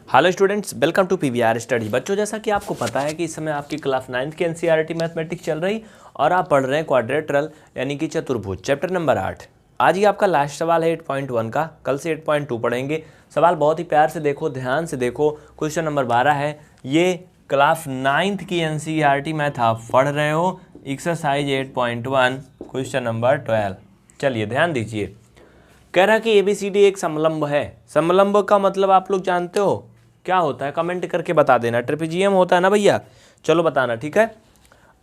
Hello students, welcome to PVR study. बच्चों, जैसा कि आपको पता है कि इस समय आपकी क्लास 9th की एनसीईआरटी मैथमेटिक्स चल रही और आप पढ़ रहे हैं क्वाड्रेटरल यानी कि चतुर्भुज चैप्टर नंबर 8। आज ही आपका लास्ट सवाल है 8.1 का, कल से 8.2 पढ़ेंगे। सवाल बहुत ही प्यार से देखो, ध्यान से देखो। क्वेश्चन नंबर 12 है, ये क्लास 9th की एनसीईआरटी मैथ आप पढ़ रहे हो, एक्सरसाइज 8.1 क्वेश्चन नंबर 12। चलिए ध्यान दीजिए। कह रहा कि एबीसीडी एक समलंब है। समलंब का मतलब आप लोग जानते हो क्या होता है? कमेंट करके बता देना। ट्रेपेजियम होता है ना भैया, चलो बताना, ठीक है।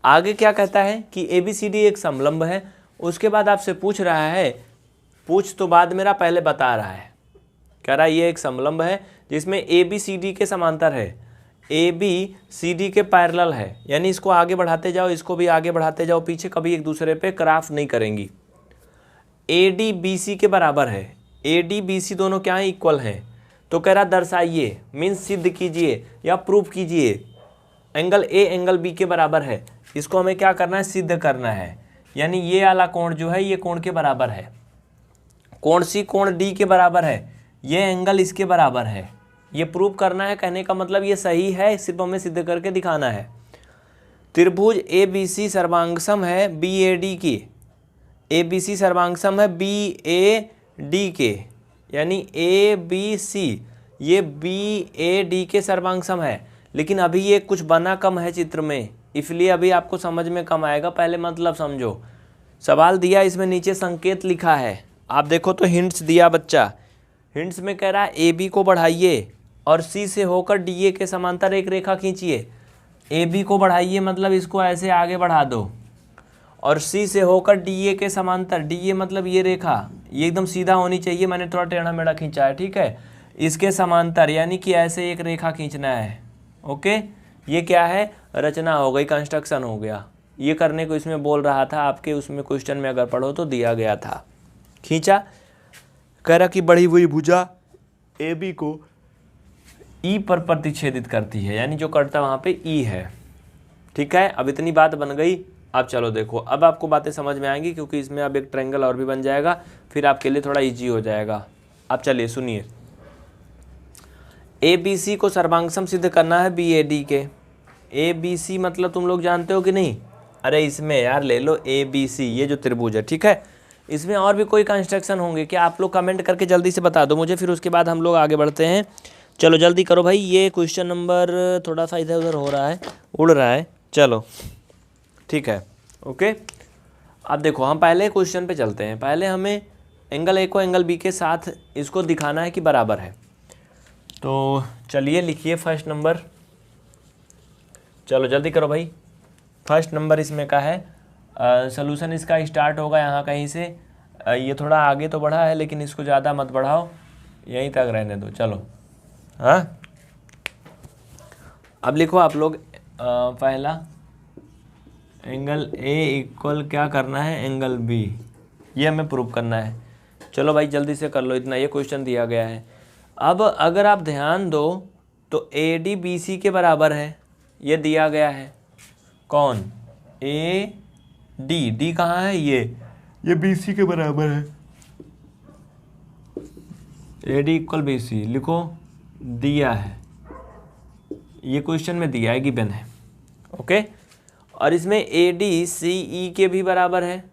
आगे क्या कहता है कि एबीसीडी एक समलंब है। उसके बाद आपसे पूछ रहा है, पूछ तो बाद मेरा पहले बता रहा है। कह रहा है ये एक समलंब है जिसमें एबीसीडी के समांतर है, एबीसीडी के पैरेलल है। यानी इसको आगे बढ़ाते जाओ, इसको भी आगे बढ़ाते जाओ, पीछे कभी एक दूसरे पे क्रॉस नहीं करेंगी। एडी बीसी के बराबर है, एडी बीसी दोनों क्या है? इक्वल हैं। तो कह रहा दर्शाइए, मीन्स सिद्ध कीजिए या प्रूफ कीजिए एंगल ए एंगल बी के बराबर है। इसको हमें क्या करना है? सिद्ध करना है। यानी ये वाला कोण जो है ये कोण के बराबर है। कोण सी कोण डी के बराबर है, ये एंगल इसके बराबर है। ये प्रूफ करना है। कहने का मतलब ये सही है, सिर्फ हमें सिद्ध करके दिखाना है। त्रिभुज ए बी सी सर्वांगसम है बी ए डी की। ए बी सी सर्वांगसम है बी ए डी के, यानी ए बी सी ये बी ए डी के सर्वांगसम है। लेकिन अभी ये कुछ बना कम है चित्र में, इसलिए अभी आपको समझ में कम आएगा। पहले मतलब समझो। सवाल दिया, इसमें नीचे संकेत लिखा है, आप देखो तो हिंट्स दिया बच्चा। हिंट्स में कह रहा है ए बी को बढ़ाइए और सी से होकर डी ए के समांतर एक रेखा खींचिए। ए बी को बढ़ाइए मतलब इसको ऐसे आगे बढ़ा दो, और सी से होकर डी ए के समांतर, डी ए मतलब ये रेखा, ये एकदम सीधा होनी चाहिए, मैंने थोड़ा टेढ़ा मेढ़ा खींचा है, ठीक है। इसके समांतर यानी कि ऐसे एक रेखा खींचना है। ओके, ये क्या है? रचना हो गई, कंस्ट्रक्शन हो गया। ये करने को इसमें बोल रहा था, आपके उसमें क्वेश्चन में अगर पढ़ो तो दिया गया था। खींचा। कह रहा कि बढ़ी हुई भुजा ए बी को ई पर प्रतिच्छेदित करती है, यानी जो कटता वहाँ पे ई है, ठीक है। अब इतनी बात बन गई। अब चलो देखो, अब आपको बातें समझ में आएंगी, क्योंकि इसमें अब एक ट्रायंगल और भी बन जाएगा, फिर आपके लिए थोड़ा इजी हो जाएगा। अब चलिए सुनिए। ए बी सी को सर्वांगसम सिद्ध करना है बी ए डी के। ए बी सी मतलब तुम लोग जानते हो कि नहीं? अरे इसमें यार ले लो ए बी सी, ये जो त्रिभुज है, ठीक है। इसमें और भी कोई कंस्ट्रक्शन होंगे क्या? आप लोग कमेंट करके जल्दी से बता दो मुझे, फिर उसके बाद हम लोग आगे बढ़ते हैं। चलो जल्दी करो भाई। ये क्वेश्चन नंबर थोड़ा सा इधर उधर हो रहा है, उड़ रहा है, चलो ठीक है। ओके, अब देखो हम पहले क्वेश्चन पे चलते हैं। पहले हमें एंगल ए को एंगल बी के साथ इसको दिखाना है कि बराबर है। तो चलिए लिखिए फर्स्ट नंबर। चलो जल्दी करो भाई। फर्स्ट नंबर इसमें का है, सॉल्यूशन इसका स्टार्ट होगा यहाँ कहीं से। ये थोड़ा आगे तो बढ़ा है, लेकिन इसको ज़्यादा मत बढ़ाओ, यहीं तक रहने दो। चलो हाँ, अब लिखो आप लोग। पहला एंगल ए इक्वल क्या करना है? एंगल बी, ये हमें प्रूव करना है। चलो भाई जल्दी से कर लो, इतना ये क्वेश्चन दिया गया है। अब अगर आप ध्यान दो तो ए डी बी सी के बराबर है, ये दिया गया है। कौन? ए डी, डी कहाँ है? ये बी सी के बराबर है। A D equal B C लिखो, दिया है, ये क्वेश्चन में दिया है, गिवन है। ओके, और इसमें ए डी सी ई के भी बराबर है।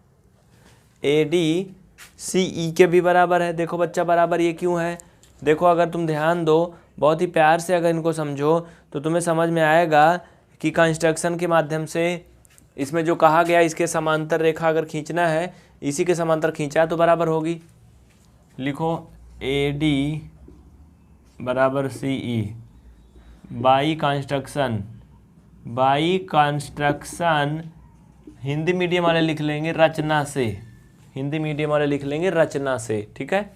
ए डी सी ई के भी बराबर है। देखो बच्चा बराबर ये क्यों है? देखो अगर तुम ध्यान दो, बहुत ही प्यार से अगर इनको समझो तो तुम्हें समझ में आएगा कि कंस्ट्रक्शन के माध्यम से इसमें जो कहा गया, इसके समांतर रेखा अगर खींचना है, इसी के समांतर खींचा है तो बराबर होगी। लिखो ए डी बराबर C E by construction, by construction Hindi medium वाले लिख लेंगे रचना से, हिंदी मीडियम वाले लिख लेंगे रचना से, ठीक है।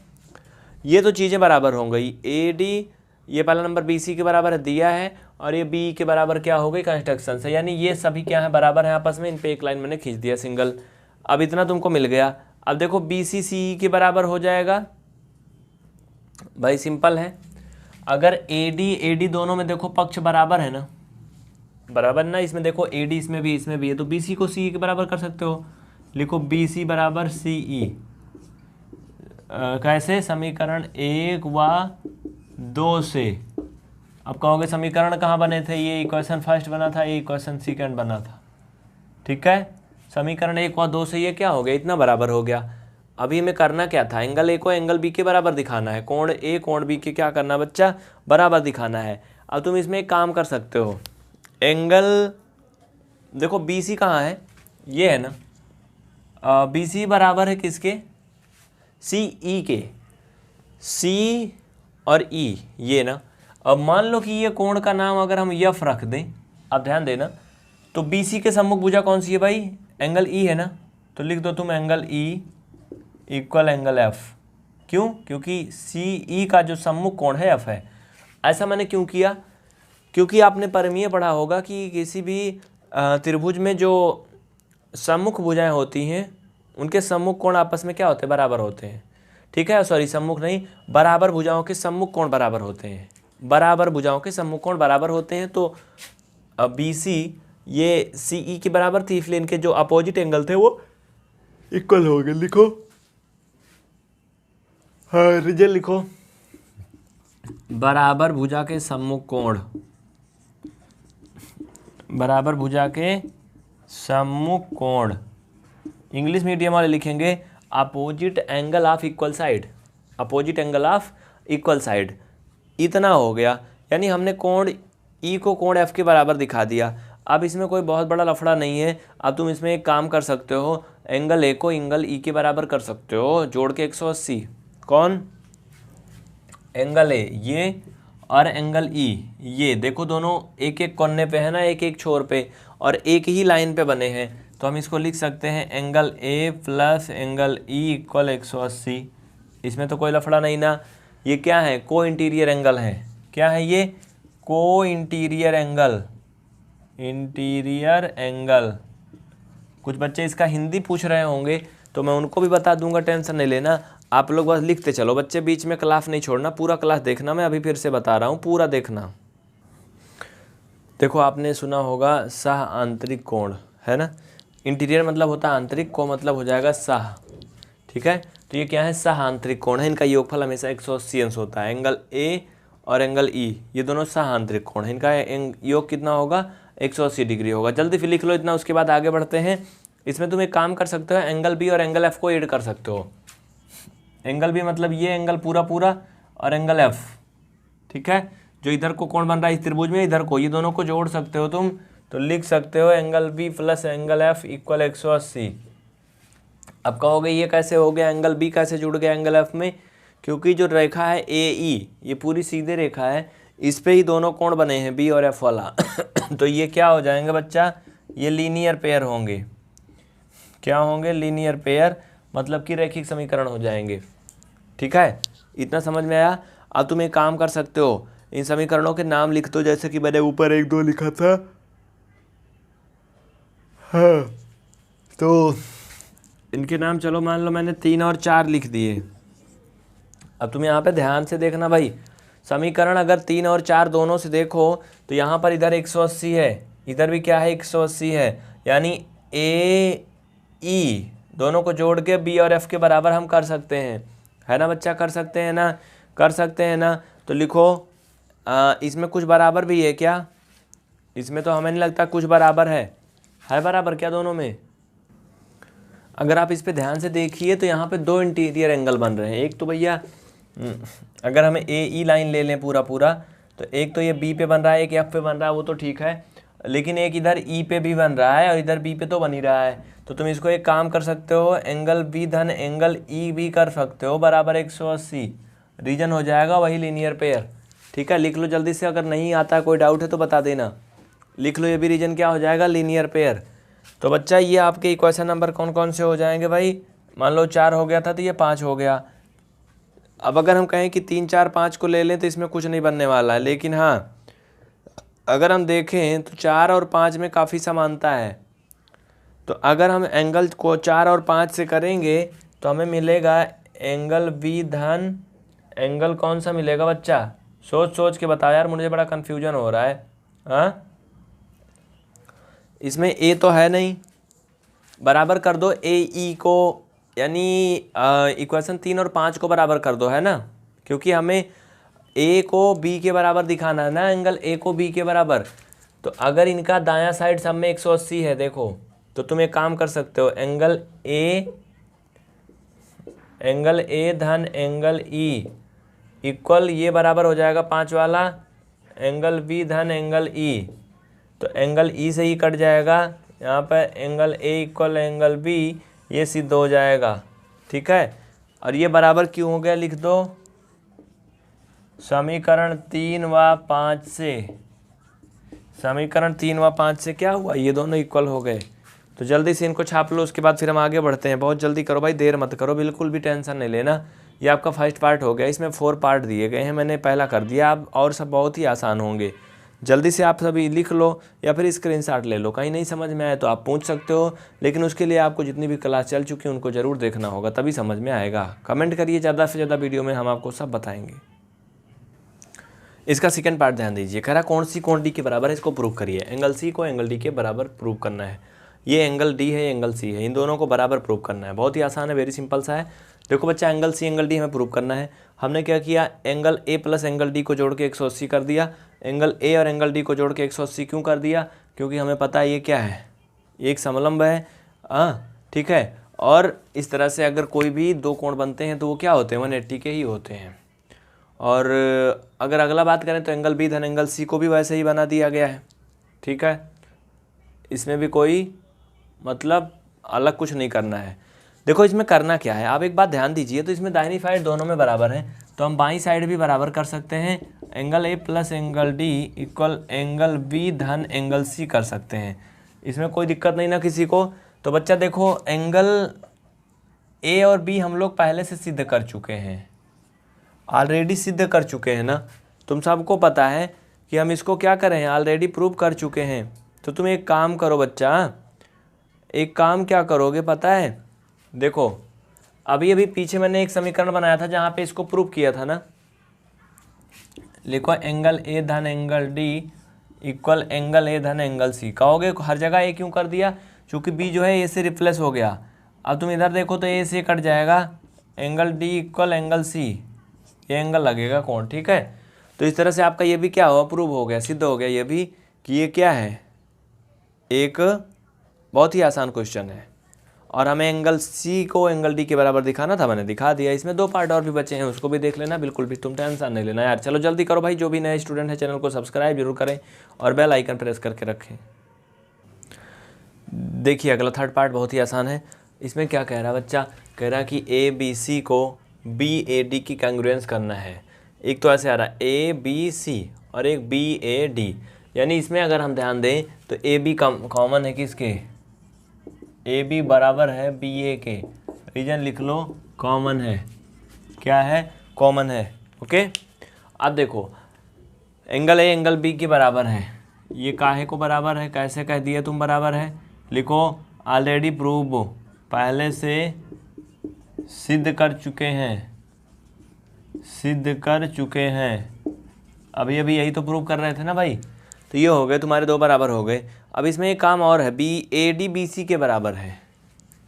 ये तो चीज़ें बराबर हो गई। ए डी ये पहला नंबर बी सी के बराबर है, दिया है, और ये बी के बराबर क्या हो गई? कंस्ट्रक्शन से, यानी ये सभी क्या है? बराबर है आपस में। इन पे एक लाइन मैंने खींच दिया सिंगल। अब इतना तुमको मिल गया। अब देखो बी सी सी के बराबर हो जाएगा भाई, सिंपल है। अगर ए डी दोनों में देखो पक्ष बराबर है ना, बराबर ना, इसमें देखो ए डी इसमें भी है, तो बी सी को सी के बराबर कर सकते हो। लिखो बी सी बराबर सी ई। कैसे? समीकरण 1 व 2 से अब कहोगे समीकरण कहाँ बने थे, ये इक्वेशन फर्स्ट बना था, ये इक्वेशन सेकंड बना था, ठीक है। समीकरण 1 और 2 से ये क्या हो गया, इतना बराबर हो गया। अभी हमें करना क्या था, एंगल ए को एंगल बी के बराबर दिखाना है, कोण ए कोण बी के क्या करना बच्चा, बराबर दिखाना है। अब तुम इसमें एक काम कर सकते हो, एंगल देखो बी सी कहाँ है, ये है ना, बी सी बराबर है किसके, सी ई के, सी और ई ये ना। अब मान लो कि ये कोण का नाम अगर हम यफ रख दें, अब ध्यान देना, तो बी सी के सम्मुख भुजा कौन सी है भाई, एंगल ई है ना, तो लिख दो तुम angle E equal angle F. क्यों, क्योंकि सी ई का जो सम्मुख कोण है एफ है। ऐसा मैंने क्यों किया, क्योंकि आपने परिमेय पढ़ा होगा कि किसी भी त्रिभुज में जो सम्मुख भुजाएं होती हैं उनके सम्मुख कोण आपस में क्या होते हैं, बराबर होते हैं, ठीक है। सॉरी सम्मुख नहीं, बराबर भुजाओं के सम्मुख कोण बराबर होते हैं, बराबर भुजाओं के सम्मुख कोण बराबर होते हैं। तो बी सी ये सी ई के बराबर थी, इसलिए इनके जो अपोजिट एंगल थे वो इक्वल हो गए। लिखो, हाँ रिजल्ट लिखो, बराबर भुजा के सम्मुख कोण, बराबर भुजा के सम्मुख कोण, इंग्लिश मीडियम वाले लिखेंगे opposite angle of equal side, opposite angle of equal side. इतना हो गया, यानी हमने कोण ई को कोण एफ के बराबर दिखा दिया। अब इसमें कोई बहुत बड़ा लफड़ा नहीं है। अब तुम इसमें एक काम कर सकते हो, एंगल ए को एंगल ई के बराबर कर सकते हो, जोड़ के 180। कौन, एंगल ए ये और एंगल ई ये, देखो दोनों एक एक कोने पे है ना, एक एक छोर पे, और एक ही लाइन पे बने हैं, तो हम इसको लिख सकते हैं angle A plus angle E equal 180। इसमें तो कोई लफड़ा नहीं ना। ये क्या है, को इंटीरियर एंगल है, क्या है ये, को इंटीरियर एंगल, इंटीरियर एंगल। कुछ बच्चे इसका हिंदी पूछ रहे होंगे तो मैं उनको भी बता दूंगा, टेंशन नहीं लेना। आप लोग बस लिखते चलो बच्चे, बीच में क्लास नहीं छोड़ना, पूरा क्लास देखना। मैं अभी फिर से बता रहा हूँ, पूरा देखना। देखो आपने सुना होगा सह आंतरिक कोण, है ना, इंटीरियर मतलब होता है आंतरिक, को मतलब हो जाएगा सह, ठीक है। तो ये क्या है, सह आंतरिक कोण है, इनका योगफल हमेशा 180 अंश होता है। एंगल ए और एंगल ई ये दोनों सह आंतरिक कोण है, इनका योग कितना होगा, 180 डिग्री होगा। जल्दी फिर लिख लो इतना, उसके बाद आगे बढ़ते हैं। इसमें तुम एक काम कर सकते हो, एंगल बी और एंगल एफ को ऐड कर सकते हो। एंगल बी मतलब ये एंगल पूरा पूरा, और एंगल एफ, ठीक है, जो इधर को कोण बन रहा है इस त्रिभुज में, इधर को, ये दोनों को जोड़ सकते हो तुम। तो लिख सकते हो angle B plus angle F equal 180। अब कहोगे ये कैसे हो गया, एंगल बी कैसे जुड़ गया एंगल एफ में, क्योंकि जो रेखा है ए ई ये पूरी सीधे रेखा है, इस पे ही दोनों कोण बने हैं बी और एफ वाला। तो ये क्या हो जाएंगे बच्चा, ये लीनियर पेयर होंगे। क्या होंगे, लीनियर पेयर, मतलब कि रैखिक समीकरण हो जाएंगे, ठीक है। इतना समझ में आया। अब तुम एक काम कर सकते हो, इन समीकरणों के नाम लिख दो, जैसे कि मैंने ऊपर 1 2 लिखा था, हाँ, तो इनके नाम चलो मान लो मैंने 3 और 4 लिख दिए। अब तुम यहाँ पे ध्यान से देखना भाई, समीकरण अगर 3 और 4 दोनों से देखो तो यहाँ पर इधर 180 है, इधर भी क्या है 180 है, यानी ए ई दोनों को जोड़ के बी और एफ के बराबर हम कर सकते हैं, है ना बच्चा, कर सकते हैं ना, कर सकते हैं ना। तो लिखो इसमें कुछ बराबर भी है क्या, इसमें तो हमें नहीं लगता कुछ बराबर है बराबर क्या दोनों में। अगर आप इस पे ध्यान से देखिए तो यहाँ पे 2 इंटीरियर एंगल बन रहे हैं। एक तो भैया अगर हमें ए ई लाइन ले लें पूरा पूरा, तो एक तो ये बी पे बन रहा है, एक एफ पे बन रहा है, वो तो ठीक है, लेकिन एक इधर ई पे भी बन रहा है और इधर बी पे तो बन ही रहा है। तो तुम इसको एक काम कर सकते हो, एंगल बी धन एंगल ई भी कर सकते हो, बराबर 180, रीजन हो जाएगा वही लीनियर पेयर, ठीक है। लिख लो जल्दी से, अगर नहीं आता कोई डाउट है तो बता देना, लिख लो ये भी रीजन क्या हो जाएगा, लीनियर पेयर। तो बच्चा ये आपके इक्वेशन नंबर कौन कौन से हो जाएंगे भाई, मान लो 4 हो गया था तो ये 5 हो गया। अब अगर हम कहें कि 3 4 5 को ले लें तो इसमें कुछ नहीं बनने वाला है, लेकिन हाँ अगर हम देखें तो 4 और 5 में काफ़ी समानता है। तो अगर हम एंगल को 4 और 5 से करेंगे तो हमें मिलेगा एंगल बी धन एंगल कौन सा मिलेगा बच्चा, सोच सोच के बताओ यार, मुझे बड़ा कन्फ्यूजन हो रहा है। हाँ इसमें ए तो है नहीं, बराबर कर दो ए ई को, यानी इक्वेशन 3 और 5 को बराबर कर दो, है ना, क्योंकि हमें ए को बी के बराबर दिखाना है ना, एंगल ए को बी के बराबर। तो अगर इनका दायां साइड सब में 180 है देखो, तो तुम एक काम कर सकते हो, एंगल ए धन एंगल ई इक्वल ये बराबर हो जाएगा 5 वाला एंगल बी धन एंगल ई। तो एंगल ई से ही कट जाएगा, यहाँ पर angle A equal angle B, ये सिद्ध हो जाएगा। ठीक है, और ये बराबर क्यों हो गया लिख दो, समीकरण 3 व 5 से। समीकरण 3 व 5 से क्या हुआ, ये दोनों इक्वल हो गए। तो जल्दी से इनको छाप लो, उसके बाद फिर हम आगे बढ़ते हैं। बहुत जल्दी करो भाई, देर मत करो, बिल्कुल भी टेंशन नहीं लेना। ये आपका फर्स्ट पार्ट हो गया, इसमें 4 पार्ट दिए गए हैं, मैंने पहला कर दिया। अब और सब बहुत ही आसान होंगे। जल्दी से आप सभी लिख लो या फिर स्क्रीनशॉट ले लो। कहीं नहीं समझ में आए तो आप पूछ सकते हो, लेकिन उसके लिए आपको जितनी भी क्लास चल चुकी है उनको ज़रूर देखना होगा, तभी समझ में आएगा। कमेंट करिए ज़्यादा से ज़्यादा, वीडियो में हम आपको सब बताएंगे। इसका सेकंड पार्ट ध्यान दीजिए, कह रहा कौन सी कोण डी के बराबर है, इसको प्रूव करिए। एंगल सी को एंगल डी के बराबर प्रूव करना है। ये एंगल डी है, एंगल सी है, इन दोनों को बराबर प्रूव करना है। बहुत ही आसान है, वेरी सिंपल सा है। देखो बच्चा, एंगल सी एंगल डी हमें प्रूव करना है। हमने क्या किया, angle A plus angle D को जोड़ के 180 कर दिया। एंगल ए और एंगल डी को जोड़ के 180 क्यों कर दिया, क्योंकि हमें पता है ये क्या है, एक समलंब है। ठीक है, और इस तरह से अगर कोई भी दो कोण बनते हैं तो वो क्या होते हैं, 180 के ही होते हैं। और अगर अगला बात करें तो एंगल बी धन एंगल सी को भी वैसे ही बना दिया गया है। ठीक है, इसमें भी कोई मतलब अलग कुछ नहीं करना है। देखो इसमें करना क्या है, आप एक बात ध्यान दीजिए। तो इसमें दाहिनी साइड दोनों में बराबर है, तो हम बाईं साइड भी बराबर कर सकते हैं। Angle A plus angle D equal angle B धन एंगल सी कर सकते हैं, इसमें कोई दिक्कत नहीं ना किसी को। तो बच्चा देखो, एंगल ए और बी हम लोग पहले से सिद्ध कर चुके हैं, ऑलरेडी सिद्ध कर चुके हैं ना। तुम सबको पता है कि हम इसको क्या करें, ऑलरेडी प्रूव कर चुके हैं। तो तुम एक काम करो बच्चा, एक काम क्या करोगे पता है, देखो अभी अभी पीछे मैंने एक समीकरण बनाया था जहाँ पे इसको प्रूव किया था ना। लिखो एंगल ए धन angle D equal angle A धन एंगल सी। कहोगे हर जगह ए क्यों कर दिया, क्योंकि बी जो है ए से रिप्लेस हो गया। अब तुम इधर देखो तो ए से कट जाएगा, angle D equal angle C, ये एंगल लगेगा कोण। ठीक है, तो इस तरह से आपका ये भी क्या हुआ, प्रूव हो गया, सिद्ध हो गया ये भी कि ये क्या है, एक बहुत ही आसान क्वेश्चन है। और हमें एंगल सी को एंगल डी के बराबर दिखाना था, मैंने दिखा दिया। इसमें 2 पार्ट और भी बचे हैं, उसको भी देख लेना, बिल्कुल भी तुम टेंशन नहीं लेना यार। चलो जल्दी करो भाई, जो भी नए स्टूडेंट है चैनल को सब्सक्राइब जरूर करें और बेल आइकन प्रेस करके रखें। देखिए अगला थर्ड पार्ट बहुत ही आसान है। इसमें क्या कह रहा है बच्चा, कह रहा है कि ए बी सी को बी ए डी की कांग्रुएंस करना है। एक तो ऐसे आ रहा है ए बी सी और एक बी ए डी, यानी इसमें अगर हम ध्यान दें तो ए बी कॉमन है किसके, ए बी बराबर है बी ए के। रीजन लिख लो, कॉमन है, क्या है, कॉमन है। ओके, अब देखो एंगल ए एंगल बी के बराबर है, ये काहे को बराबर है, कैसे कह दिए तुम बराबर है, लिखो ऑलरेडी प्रूव, पहले से सिद्ध कर चुके हैं, सिद्ध कर चुके हैं। अभी अभी यही तो प्रूव कर रहे थे ना भाई। तो ये हो गए तुम्हारे 2 बराबर हो गए। अब इसमें एक काम और है, B A D B C के बराबर है,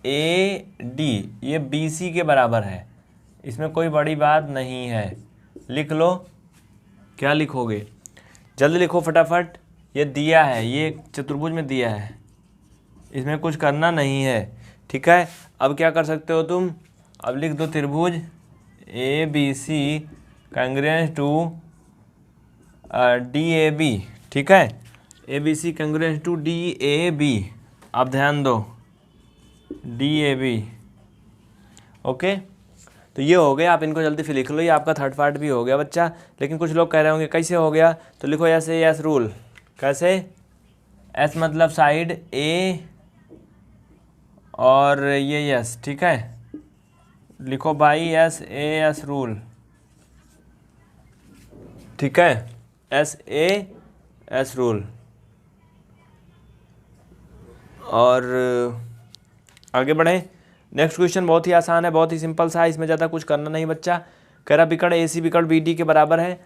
ए डी ये बी सी के बराबर है, इसमें कोई बड़ी बात नहीं है। लिख लो, क्या लिखोगे, जल्दी लिखो फटाफट। ये दिया है, ये चतुर्भुज में दिया है, इसमें कुछ करना नहीं है। ठीक है, अब क्या कर सकते हो तुम, अब लिख दो त्रिभुज A B C congruence to D A B. ठीक है, A B C congruence to D A B. अब ध्यान दो, डी ए बी। ओके, तो ये हो गया, आप इनको जल्दी से लिख लो, ये आपका थर्ड पार्ट भी हो गया बच्चा। लेकिन कुछ लोग कह रहे होंगे कैसे हो गया, तो लिखो ऐसे एस रूल। कैसे, एस मतलब साइड ए और ये यस। ठीक है, लिखो by S A S rule. ठीक है, एस ए एस रूल। और आगे बढ़ें, नेक्स्ट क्वेश्चन बहुत ही आसान है, बहुत ही सिंपल सा है, इसमें ज़्यादा कुछ करना नहीं बच्चा। कह रहा विकर्ण ए सी विकर्ण बी डी के बराबर है।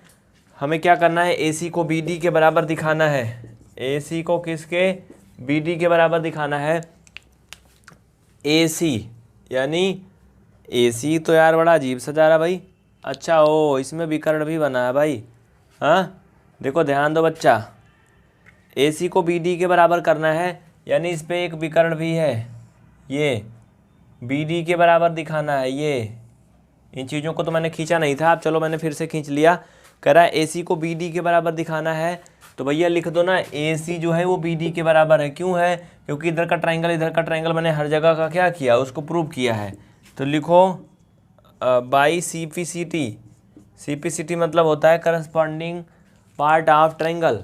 हमें क्या करना है, ए सी को बी डी के बराबर दिखाना है, ए सी को किसके, बी डी के बराबर दिखाना है। ए सी यानी ए सी तो यार बड़ा अजीब सा जा रहा भाई, अच्छा ओ, इसमें विकर्ण भी बना है भाई। हाँ देखो ध्यान दो बच्चा, AC को BD के बराबर करना है, यानी इस पे एक विकर्ण भी है, ये BD के बराबर दिखाना है। ये इन चीज़ों को तो मैंने खींचा नहीं था, अब चलो मैंने फिर से खींच लिया। कह रहा है AC को BD के बराबर दिखाना है, तो भैया लिख दो ना AC जो है वो BD के बराबर है। क्यों है? क्योंकि इधर का ट्राइंगल मैंने हर जगह का क्या किया, उसको प्रूव किया है। तो लिखो बाई CPCT मतलब होता है करस्पॉन्डिंग पार्ट ऑफ ट्राइंगल।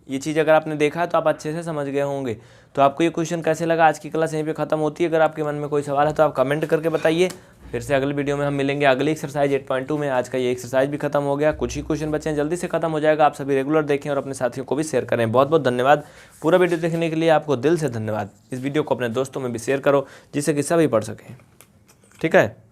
ये चीज़ अगर आपने देखा है तो आप अच्छे से समझ गए होंगे। तो आपको ये क्वेश्चन कैसे लगा? आज की क्लास यहीं पे खत्म होती है। अगर आपके मन में कोई सवाल है तो आप कमेंट करके बताइए। फिर से अगली वीडियो में हम मिलेंगे अगली एक्सरसाइज 8.2 में। आज का ये एक्सरसाइज भी खत्म हो गया, कुछ ही क्वेश्चन बचे हैं, जल्दी से खत्म हो जाएगा। आप सभी रेगुलर देखें और अपने साथियों को भी शेयर करें। बहुत बहुत धन्यवाद। पूरा वीडियो देखने के लिए आपको दिल से धन्यवाद। इस वीडियो को अपने दोस्तों में भी शेयर करो जिससे कि सभी पढ़ सकें। ठीक है।